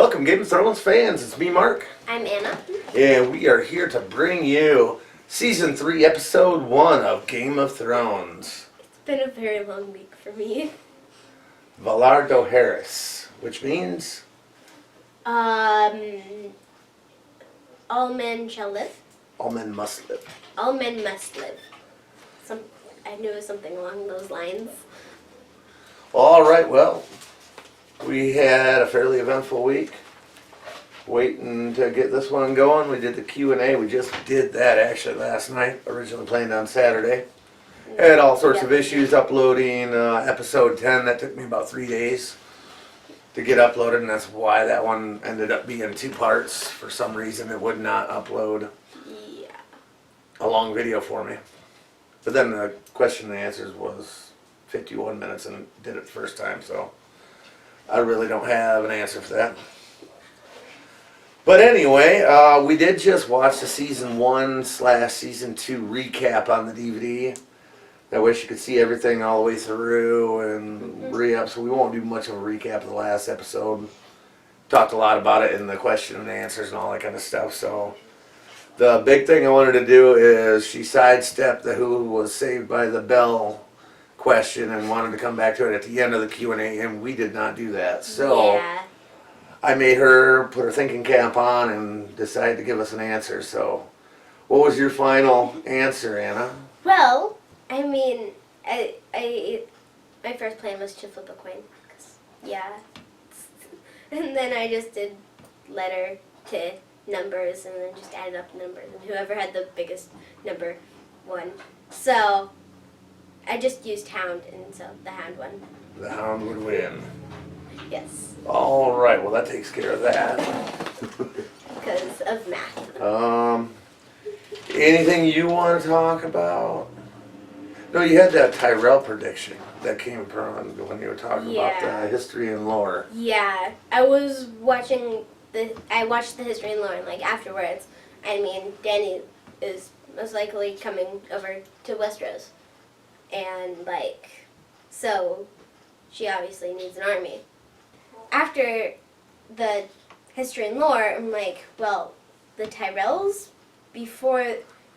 Welcome, Game of Thrones fans. It's me, Mark. I'm Anna. And we are here to bring you Season 3, Episode 1 of Game of Thrones. It's been a very long week for me. Valar Dohaeris, which means? All men shall live. All men must live. All men must live. I knew it was something along those lines. All right, well, we had a fairly eventful week. Waiting to get this one going. We did the Q&A. We just did that actually last night, originally planned on Saturday. Had all sorts of issues uploading episode 10. That took me about 3 days to get uploaded, and that's why that one ended up being 2 parts. For some reason, it would not upload a long video for me. But then the question and answers was 51 minutes and did it the first time, so I really don't have an answer for that. But anyway, we did just watch the Season 1/Season 2 recap on the DVD. That way you could see everything all the way through and re-up, so we won't do much of a recap of the last episode. Talked a lot about it in the question and answers and all that kind of stuff, so the big thing I wanted to do is she sidestepped the who was saved by the bell question and wanted to come back to it at the end of the Q&A, and we did not do that. So yeah. I made her put her thinking cap on and decide to give us an answer. So what was your final answer, Anna? Well, I mean, my first plan was to flip a coin. And then I just did letter to numbers and then just added up the numbers, and whoever had the biggest number won. So I just used hound, and so the hound won. The hound would win. Yes. All right, well that takes care of that. Because of math. Anything you want to talk about? No, you had that Tyrell prediction that came from when you were talking about the history and lore. Yeah, I watched the history and lore, and like afterwards, I mean, Dany is most likely coming over to Westeros, and like, so she obviously needs an army. After the history and lore, I'm like, well, the Tyrells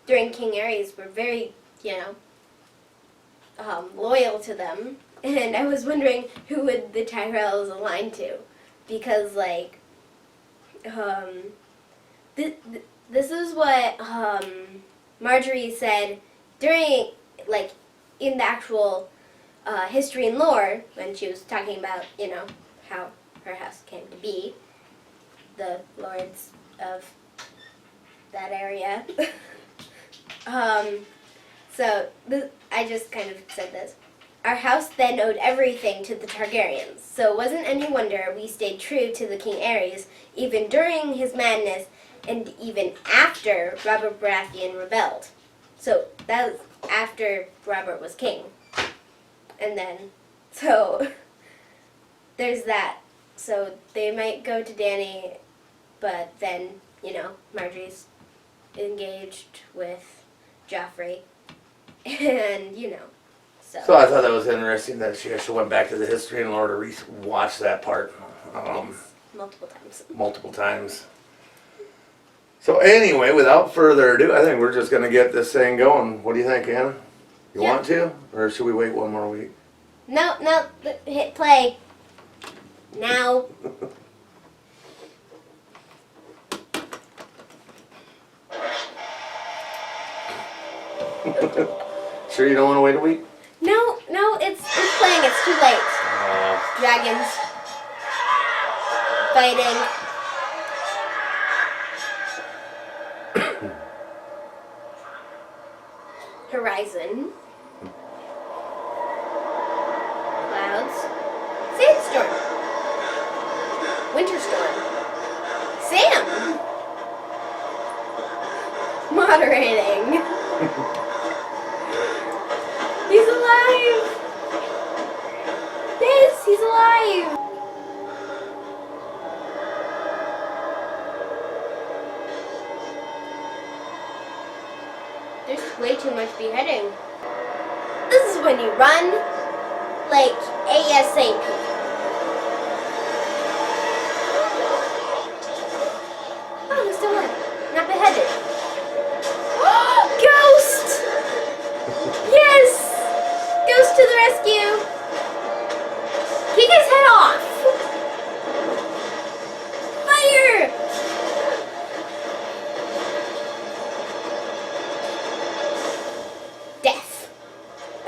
during King Aerys were very, loyal to them, and I was wondering who would the Tyrells align to, because like, this is what Marjorie said during, like, in the actual history and lore, when she was talking about, how her house came to be, the lords of that area. I just kind of said this. Our house then owed everything to the Targaryens, so it wasn't any wonder we stayed true to the King Aerys, even during his madness, and even after Robert Baratheon rebelled. So that was after Robert was king. And then, so there's that. So they might go to Dany, but then, Marjorie's engaged with Joffrey. And, So I thought that was interesting that she actually went back to the history and lore to watch that part. Yes, multiple times. Multiple times. So anyway, without further ado, I think we're just going to get this thing going. What do you think, Anna? You want to? Or should we wait one more week? No, hit play. Now. Sure you don't want to wait a week? No, it's playing. It's too late. Dragons. Fighting. Horizon. Clouds. Sandstorm. Winterstorm. Sam. Moderating. He's alive! Yes, he's alive! There's way too much beheading. This is when you run, like, ASAP.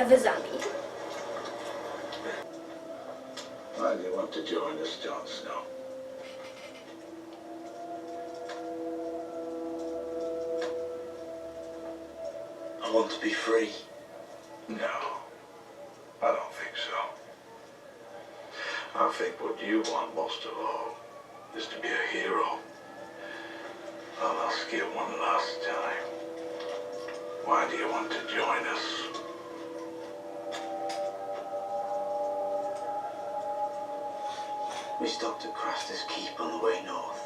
of a zombie. Why do you want to join us, Jon Snow? I want to be free. No, I don't think so. I think what you want most of all is to be a hero. I'll ask you one last time. Why do you want to join us? We stopped at Craster's Keep on the way north.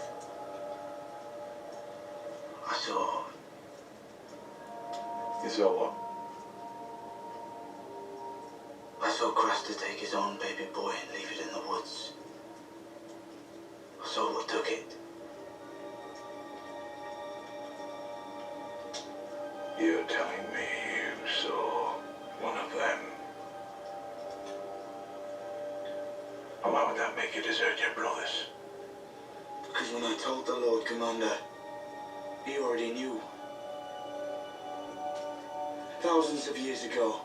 You saw what? I saw Craster take his own baby boy and leave it in the woods. I saw what took it. You're telling me you saw one of them? And why would that make you desert your brothers? Because when I told the Lord Commander, he already knew. Thousands of years ago,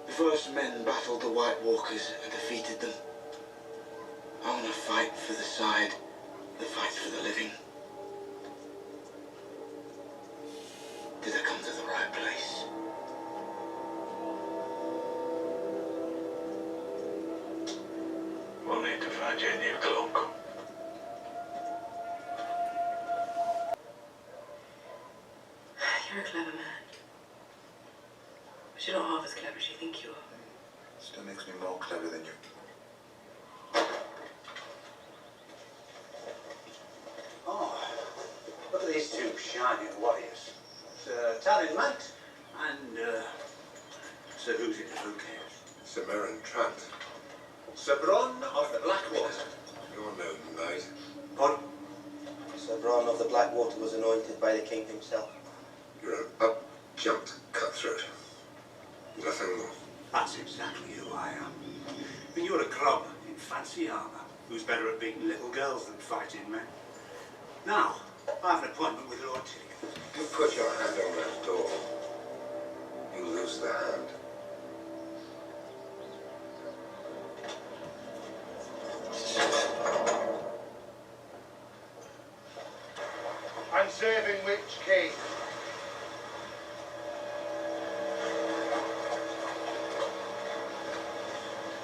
the first men battled the White Walkers and defeated them. I want to fight for the side that fights for the living. Did I come to the right place? We'll need to find you a new cloak. You're a clever man. But you're not half as clever as you think you are. Still makes me more clever than you. Oh, look at these two shining warriors. Sir Talon Mant and Sir Who's it? Who cares? Sir Meryn Trant. Sir Bronn of the Blackwater. You're known knight. Pardon? Sir Bronn of the Blackwater was anointed by the king himself. You're an up-jumped cutthroat. Nothing more. That's exactly who I am. And you're a crumb in fancy armour who's better at beating little girls than fighting men. Now, I have an appointment with Lord Tyrion. You put your hand on that door, you lose the hand. I'm serving which king?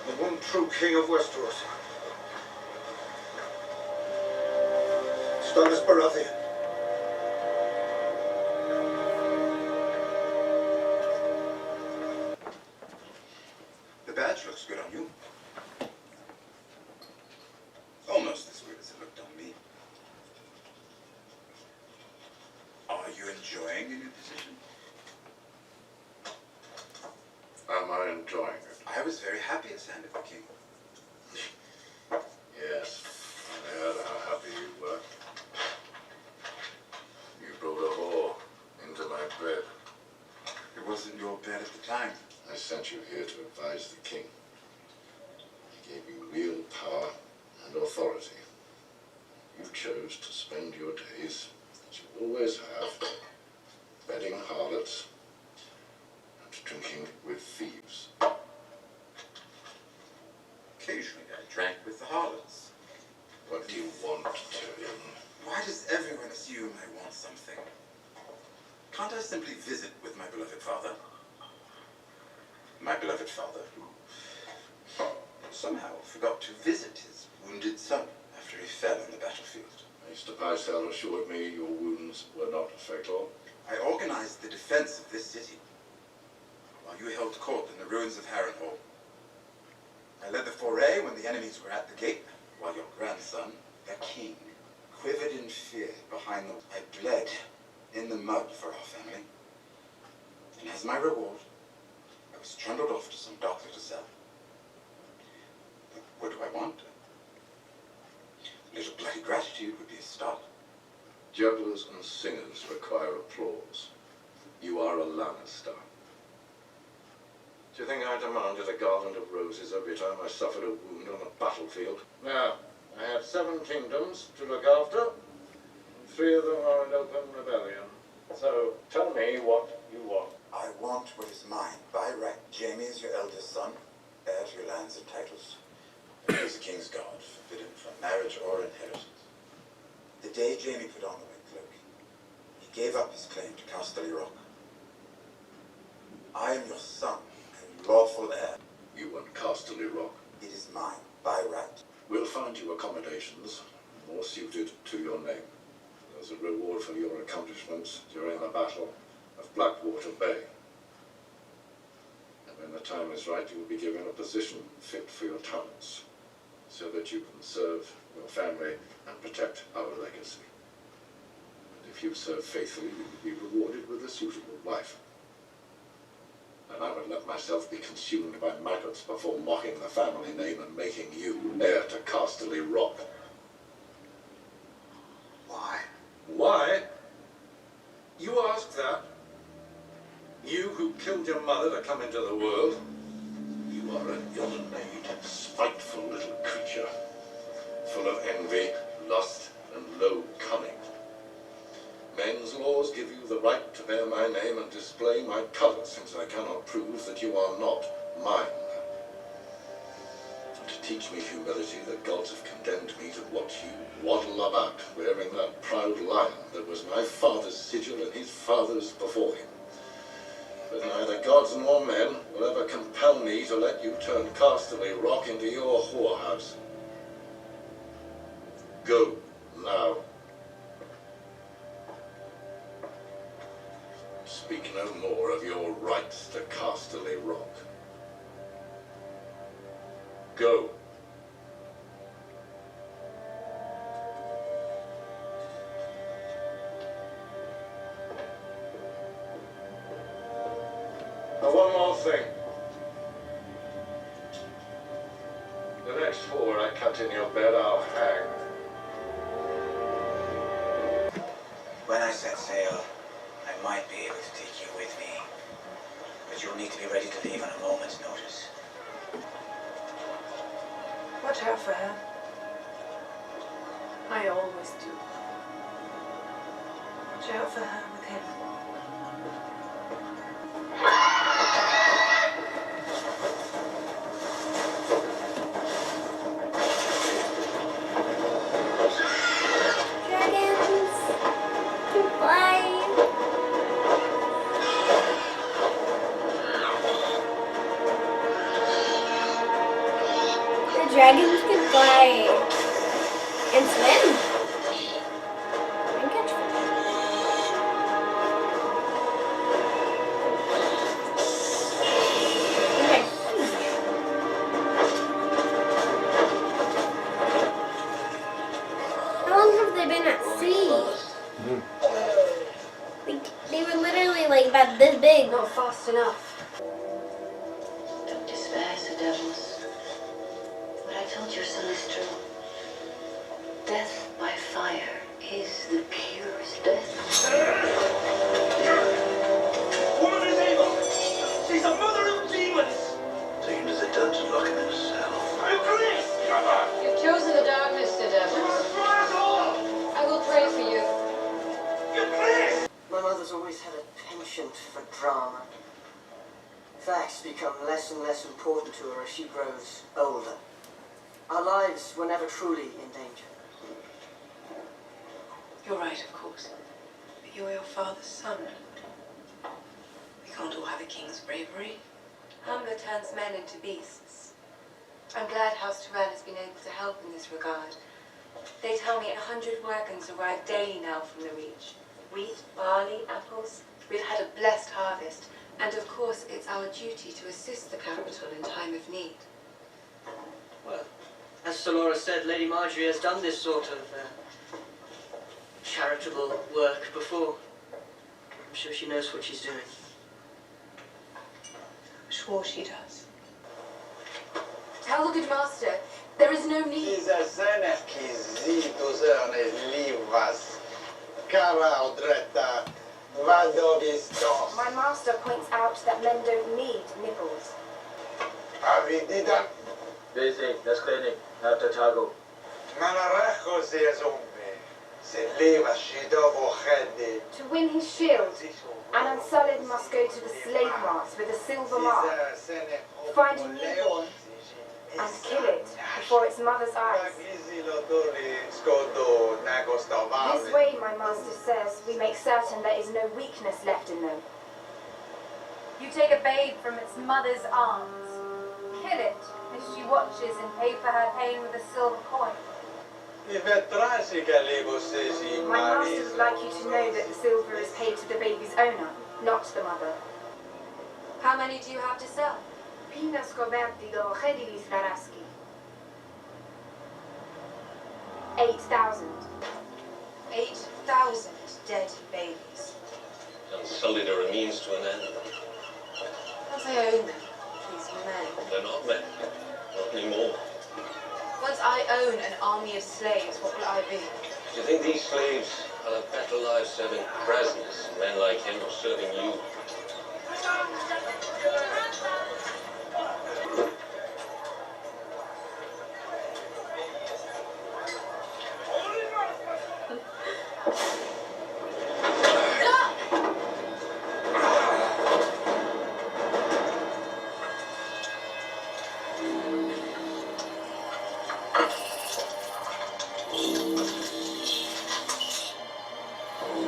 The one true king of Westeros. Stannis Baratheon. The badge looks good on you. Almost as weird as it looked on me. Are you enjoying your new position? Am I enjoying it? I was very happy as Hand of the King. Yes, I heard how happy you were. You brought a whore into my bed. It wasn't your bed at the time. I sent you here to advise the king. He gave you real power and authority. You chose to spend your days, as you always have, bedding harlots and drinking with thieves. Occasionally I drank with the harlots. What do you want, Tyrion? Why does everyone assume I want something? Can't I simply visit with my beloved father? My beloved father, who somehow forgot to visit his wounded son after he fell on the battlefield. Mr. Pycelle assured me your wounds were not fatal. I organized the defense of this city while you held court in the ruins of Harrenhal. I led the foray when the enemies were at the gate, while your grandson, the king, quivered in fear behind them. I bled in the mud for our family. And as my reward, I was trundled off to some dark little cell. But what do I want? A little bloody gratitude would be a start. Jugglers and singers require applause. You are a Lannister. Do you think I demanded a garland of roses every time I suffered a wound on a battlefield? Now, I have 7 kingdoms to look after, and 3 of them are in open rebellion. So, tell me what you want. I want what is mine by right. Jaime is lands and titles. He was a king's guard, forbidden from marriage or inheritance. The day Jaime put on the white cloak, he gave up his claim to Casterly Rock. I am your son and lawful heir. You want Casterly Rock? It is mine, by right. We'll find you accommodations more suited to your name. As a reward for your accomplishments during the Battle of Blackwater Bay. And when the time is right, you will be given a position fit for your talents, so that you can serve your family and protect our legacy. And if you serve faithfully, you will be rewarded with a suitable wife. And I would let myself be consumed by maggots before mocking the family name and making you heir to Casterly Rock. Why? Why? You ask that? You who killed your mother to come into the world? You are an ill-made, spiteful little creature, full of envy, lust, and low cunning. Men's laws give you the right to bear my name and display my colours, since I cannot prove that you are not mine. To teach me humility, the gods have condemned me to watch you waddle about, wearing that proud lion that was my father's sigil and his father's before him. But neither gods nor men will ever compel me to let you turn Casterly Rock into your whorehouse. Go, now. Speak no more of your rights to Casterly Rock. Go. Now, one more thing. The next 4 I cut in your bed, I'll hang. When I set sail, I might be able to take you with me. But you'll need to be ready to leave on a moment's notice. Watch out for her. I always do. Watch out for her with him. Dragons! Goodbye! The dragons can fly and swim and catch fish. Okay. How long have they been at sea? They were literally like about this big. Not fast enough. Don't despair, Sir Devils. What I told your son is true. Death by fire is the purest death. Woman is evil! She's a mother of demons! Take him to the dungeon, lock him in a cell. I'm Chris! You've chosen the darkness, Sir You Devils. must try us all! I will pray for you. You're Chris! My mother's always had a penchant for drama. Facts become less and less important to her as she grows older. Our lives were never truly in danger. You're right, of course. But you're your father's son. We can't all have a king's bravery. Hunger turns men into beasts. I'm glad House Turan has been able to help in this regard. They tell me 100 wagons arrive daily now from the Reach. Wheat, barley, apples. We've had a blessed harvest. And of course, it's our duty to assist the capital in time of need. Well, as Dolores said, Lady Marjorie has done this sort of charitable work before. I'm sure she knows what she's doing. I'm sure she does. Tell the good master, there is no need. My master points out that men don't need nipples. Busy, that's cleaning. After Tago. To win his shield, an Unsullied must go to the slave marts with a silver mark. Find a newborn and kill it before its mother's eyes. This way, my master says, we make certain there is no weakness left in them. You take a babe from its mother's arms, kill it as she watches and pay for her pain with a silver coin. My master would like you to know that the silver is paid to the baby's owner, not the mother. How many do you have to sell? Pina scoperti Dohaeris Laraski. 8,000. 8,000 dead babies. And sullied are a means to an end. Once I own them, these men. They're not men. Not anymore. Once I own an army of slaves, what will I be? Do you think these slaves will have better lives serving Krasnus, men like him, or serving you?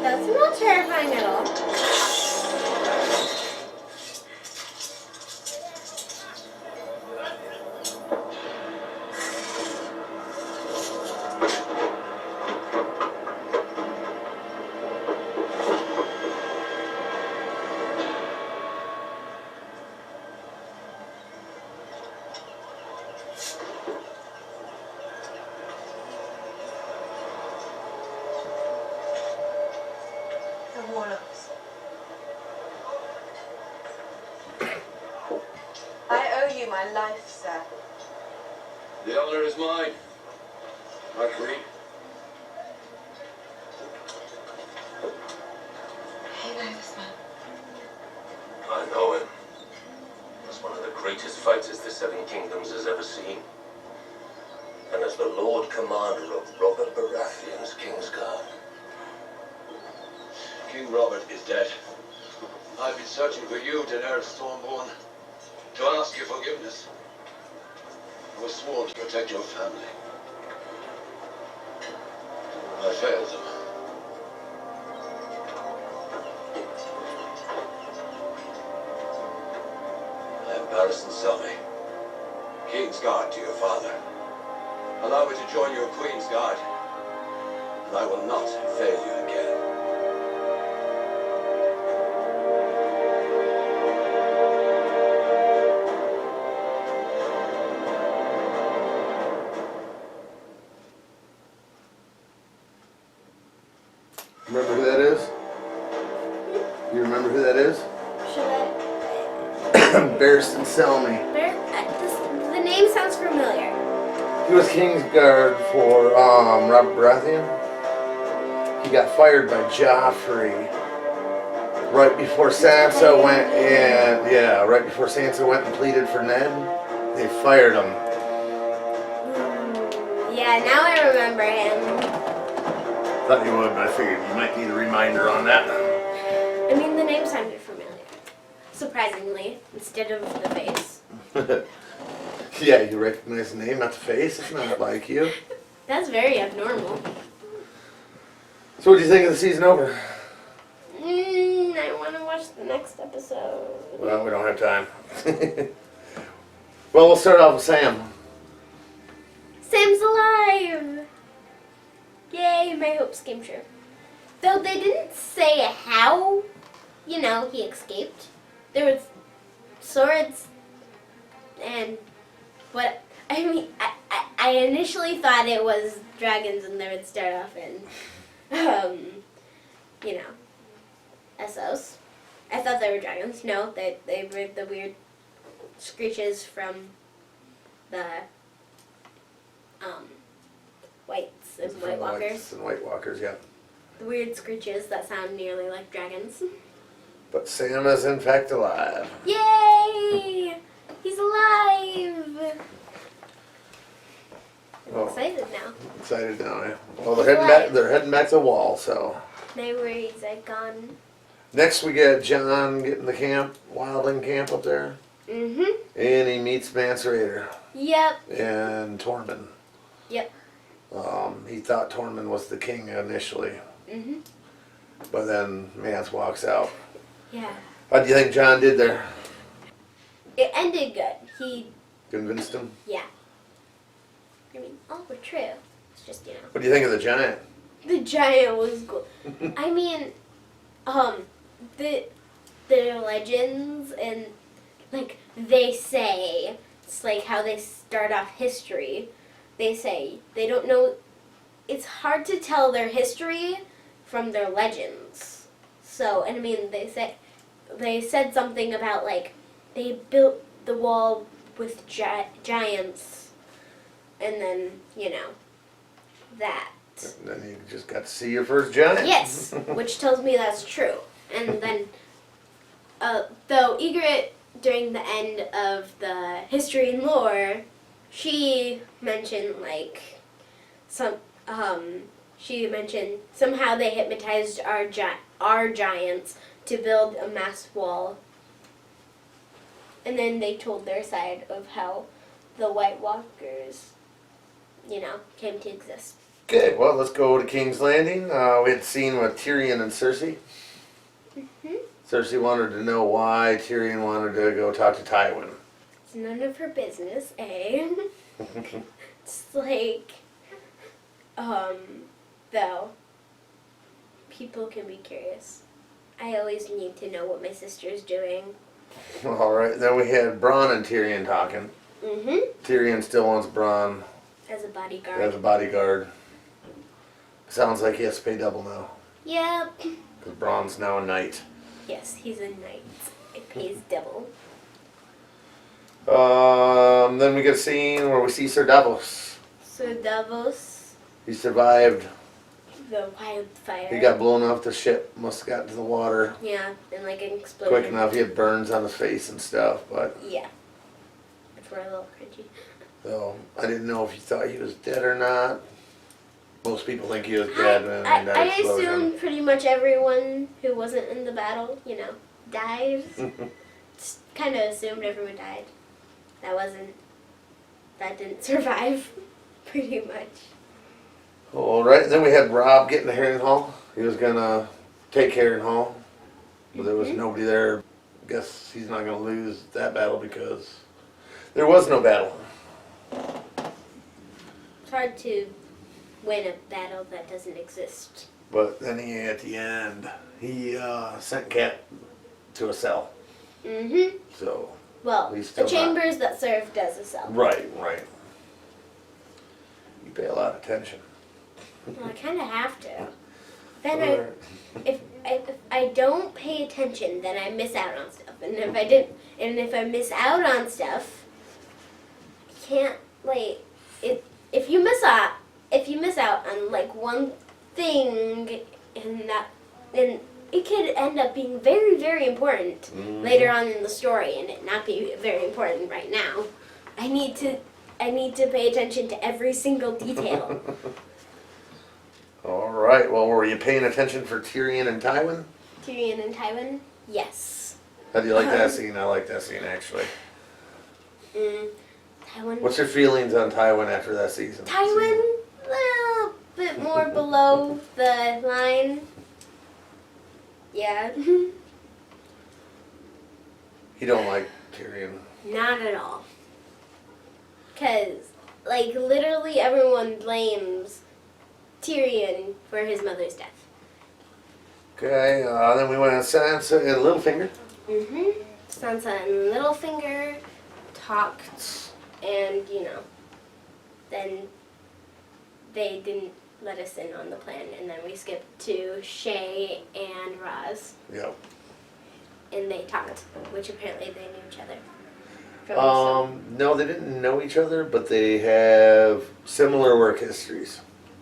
That's not terrifying at all. The warlocks. I owe you my life, sir. The honor is mine. My queen. You know this man. I know him. As one of the greatest fighters the Seven Kingdoms has ever seen. And as the Lord Commander of Robert Baratheon's Kingsguard. King Robert is dead. I've been searching for you, Daenerys Stormborn, to ask your forgiveness. I was sworn to protect your family. I failed them. I am Barristan Selmy, King's Guard to your father. Allow me to join your Queen's Guard, and I will not fail you again. Remember who that is? You remember who that is? Should I? Barristan Selmy. The name sounds familiar. He was Kingsguard for Robert Baratheon. He got fired by Joffrey right before Sansa went and right before Sansa went and pleaded for Ned. They fired him. Yeah, now I remember him. Thought you would, but I figured you might need a reminder on that. I mean, the name sounded familiar. Surprisingly, instead of the face. Yeah, you recognize the name, not the face. It's not like you. That's very abnormal. So what do you think of the season over? I want to watch the next episode. Well, we don't have time. Well, we'll start off with Sam. Sam's alive! Yay, my hopes came true. Though they didn't say how, he escaped. There was swords and what, I initially thought it was dragons and they would start off in, Essos. I thought they were dragons. No, they were the weird screeches from the, Whites and White Walkers. And White Walkers, yeah. The weird screeches that sound nearly like dragons. But Sam is in fact alive. Yay! He's alive! I'm excited now. Excited now, yeah. Well, they're heading back to the wall, so. Now where he's gone. Next we get John getting the camp, Wildling camp up there. Mm-hmm. And he meets Mance Rayder Yep. and Tormund. Yep. He thought Tormund was the king initially, Mm-hmm. but then Mance walks out. Yeah. How do you think John did there? It ended good. He, Convinced him? yeah. I mean, all were true. It's just, you know. What do you think of the giant? The giant was cool. I mean, the legends and, like, they say, it's like how they start off history. They say they don't know, it's hard to tell their history from their legends. So, and I mean, they said something about, like, they built the wall with giants, and then, you know, that. And then you just got to see your first giant. Yes, which tells me that's true. And then, though Ygritte, during the end of the history and lore, she mentioned, like, she mentioned somehow they hypnotized our giants to build a mass wall. And then they told their side of how the White Walkers, you know, came to exist. Okay, well, let's go to King's Landing. We had seen with Tyrion and Cersei. Mm-hmm. Cersei wanted to know why Tyrion wanted to go talk to Tywin. It's none of her business, eh? It's like, though, people can be curious. I always need to know what my sister's doing. All right, then we had Bronn and Tyrion talking. Mm-hmm. Tyrion still wants Bronn As a bodyguard. as a bodyguard. Sounds like he has to pay double now. Yep. Because Bronn's now a knight. Yes, he's a knight. It pays double. Then we get a scene where we see Sir Davos. So Davos, He survived. the wildfire. He got blown off the ship. Must have gotten to the water Yeah, and like an explosion. quick enough. He had burns on his face and stuff, but Yeah. Which were a little cringy. so I didn't know if you thought he was dead or not. Most people think he was dead in that I explosion. assumed pretty much everyone who wasn't in the battle, you know, died. Just kind of assumed everyone died. That didn't survive, pretty much. All right, and then we had Robb getting to Harrenhal. He was gonna take Harrenhal, but there was nobody there. Guess he's not gonna lose that battle because there was no battle. It's hard to win a battle that doesn't exist. But then he, at the end, he sent Cat to a cell. Mm-hmm. So Well, he's the still chambers that served as a cell. right. You pay a lot of attention. Well, I kind of have to. Then if I don't pay attention, then I miss out on stuff. And if I miss out on stuff, I can't like if you miss out on like one thing, then it could end up being very, very important later on in the story, and it not be very important right now. I need to pay attention to every single detail. All right. Well, were you paying attention for Tyrion and Tywin? Tyrion and Tywin? Yes. How do you like that scene? I like that scene actually. Tywin. What's your feelings on Tywin after that season? Tywin, a little bit more below the line. Yeah. You don't like Tyrion. Not at all. Because, like, literally everyone blames Tyrion for his mother's death. Okay, then we went on Sansa and Littlefinger. Mm-hmm. Sansa and Littlefinger talked, and, you know, then they didn't let us in on the plan, and then we skipped to Shay and Raz, Yep. and they talked, which apparently they knew each other. No, they didn't know each other, but they have similar work histories.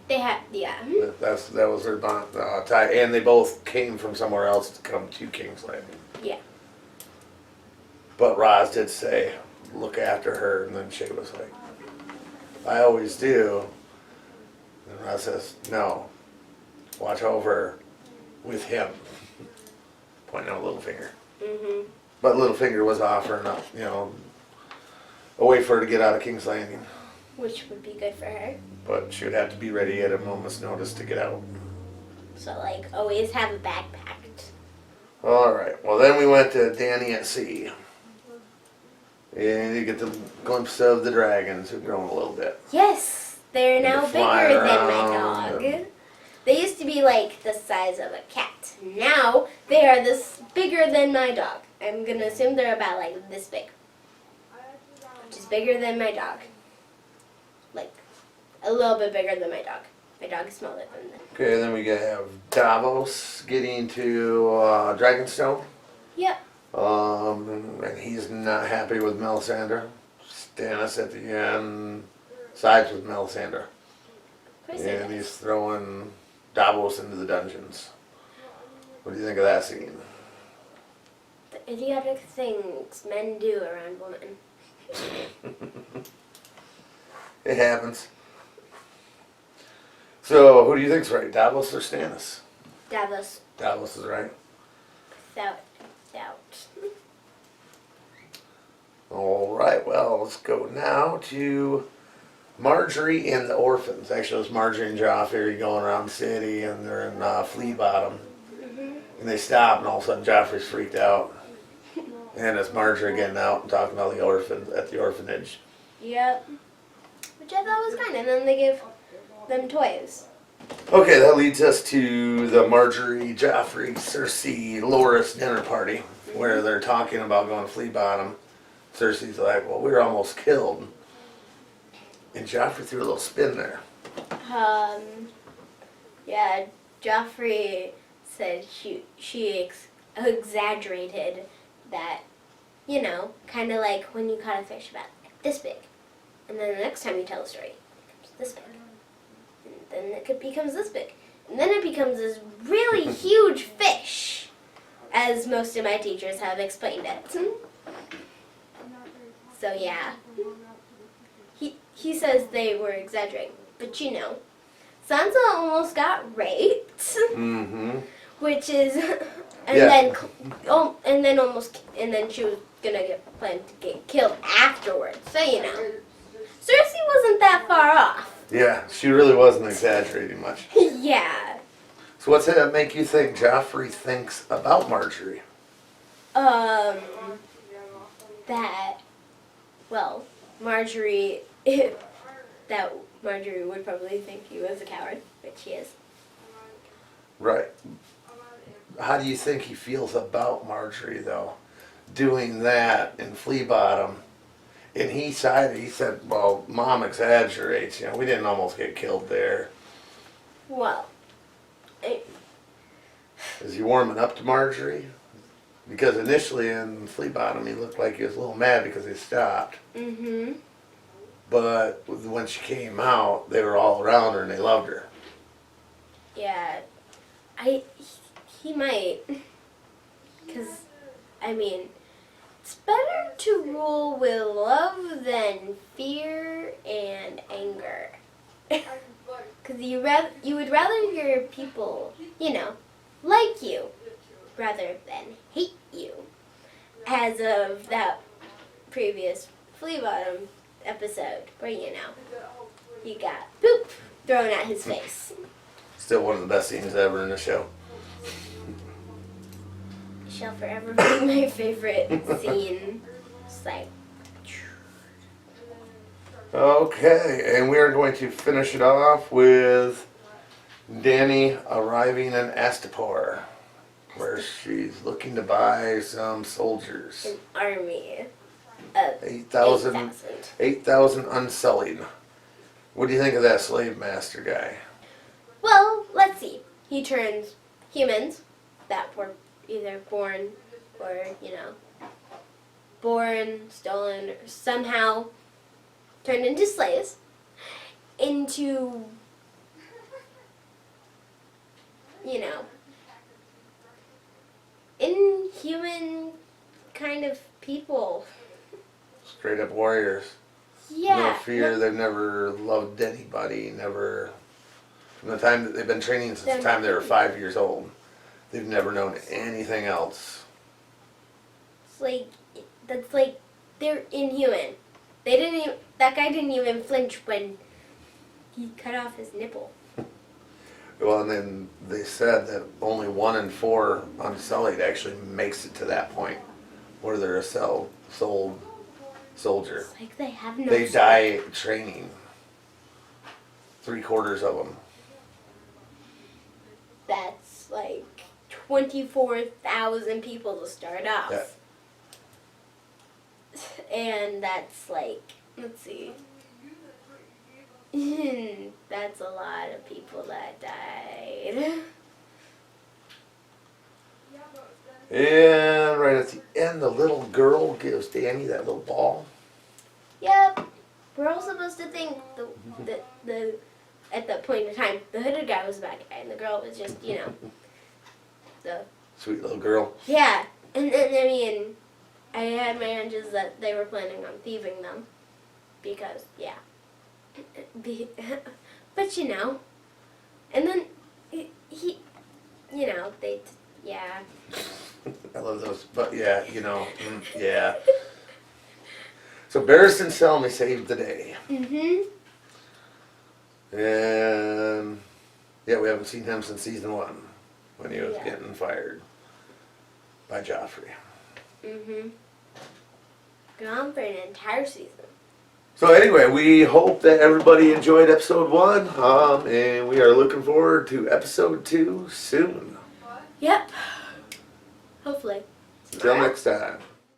They had, yeah. That was their bond, tie, and they both came from somewhere else to come to King's Landing. Yeah. But Raz did say, "Look after her," and then Shay was like, "I always do." And Raz says, "No, watch over with him," pointing out Littlefinger. Mm-hmm. But Littlefinger was offering up, a way for her to get out of King's Landing. Which would be good for her. But she would have to be ready at a moment's notice to get out. So, like, always have a bag packed. Alright, well then we went to Dany at Sea. And you get the glimpse of the dragons who've grown a little bit. Yes, they're now They fly bigger than my around dog. and- They used to be like the size of a cat. Now they are this bigger than my dog. I'm gonna assume they're about like this big, which is bigger than my dog. Like a little bit bigger than my dog. My dog is smaller than them. Okay, then we have Davos getting to Dragonstone. Yep. And he's not happy with Melisandre. Stannis at the end sides with Melisandre. Of course And it is. he's throwing Davos into the dungeons. What do you think of that scene? The idiotic things men do around women. It happens. So, who do you think's right, Davos or Stannis? Davos, Davos is right. without doubt. All right, well, let's go now to Marjorie and the orphans. Actually, it's Marjorie and Joffrey going around the city, and they're in Flea Bottom. And they stop, and all of a sudden Joffrey's freaked out. And it's Marjorie getting out and talking about the orphans at the orphanage. Yep. Which I thought was fun. And then they give them toys. Okay, that leads us to the Marjorie, Joffrey, Cersei, Loras dinner party, where they're talking about going to Flea Bottom. Cersei's like, well, we were almost killed. And Joffrey threw a little spin there. Yeah, Joffrey said she exaggerated that, kind of like when you caught a fish about this big. And then the next time you tell a story, it becomes this big. And then it becomes this big. And then it becomes this really huge fish, as most of my teachers have explained it. So yeah, he says they were exaggerating, but Sansa almost got raped, which is, and then she was gonna get planned to get killed afterwards. So Cersei wasn't that far off. Yeah, she really wasn't exaggerating much. Yeah. So what's it that make you think Joffrey thinks about Marjorie? Marjorie, that Marjorie would probably think he was a coward, which he is. Right. How do you think he feels about Marjorie, though? Doing that in Flea Bottom. And he said, well, Mom exaggerates. We didn't almost get killed there. Well, Is he warming up to Marjorie? Because initially in Flea Bottom, he looked like he was a little mad because he stopped. But when she came out, they were all around her and they loved her. Yeah, he might, because, it's better to rule with love than fear and anger. Because you would rather your people, like you, rather than hate you. As of that previous Flea Bottom episode, where he got poop thrown at his face. Still one of the best scenes ever in the show. Shall forever be my favorite scene. It's like, Okay, and we are going to finish it off with Dany arriving in Astapor, where she's looking to buy some soldiers. an army of 8,000 unsullied. What do you think of that slave master guy? Well, let's see. He turns humans that were either born or, stolen, or somehow turned into slaves, into, inhuman kind of people. Straight up warriors. Yeah. No fear, they've never loved anybody, never, from the time that they've been training since the time they were 5 years old. They've never known anything else. like they're inhuman. They didn't even, that guy didn't even flinch when he cut off his nipple. Well, and then they said that only 1 in 4 Unsullied actually makes it to that point where they're a soul soldier. It's like they have no They soul. die training. 3/4 of them. That's like 24,000 people to start off. Yeah. And that's like, let's see. That's a lot of people that died. And right at the end, the little girl gives Danny that little ball. Yep. We're all supposed to think the at that point in time, the hooded guy was the bad guy, and the girl was just, the Sweet little girl. yeah. And then I mean, I had my hunches that they were planning on thieving them, because yeah. But and then he they yeah. I love those, but yeah, yeah. So Barristan Selmy saved the day. Mhm. And yeah, we haven't seen him since season 1 when he was Yeah. getting fired by Joffrey. Mhm. Gone for an entire season. So anyway, we hope that everybody enjoyed episode 1, and we are looking forward to episode 2 soon. Yep. Hopefully. Until next time.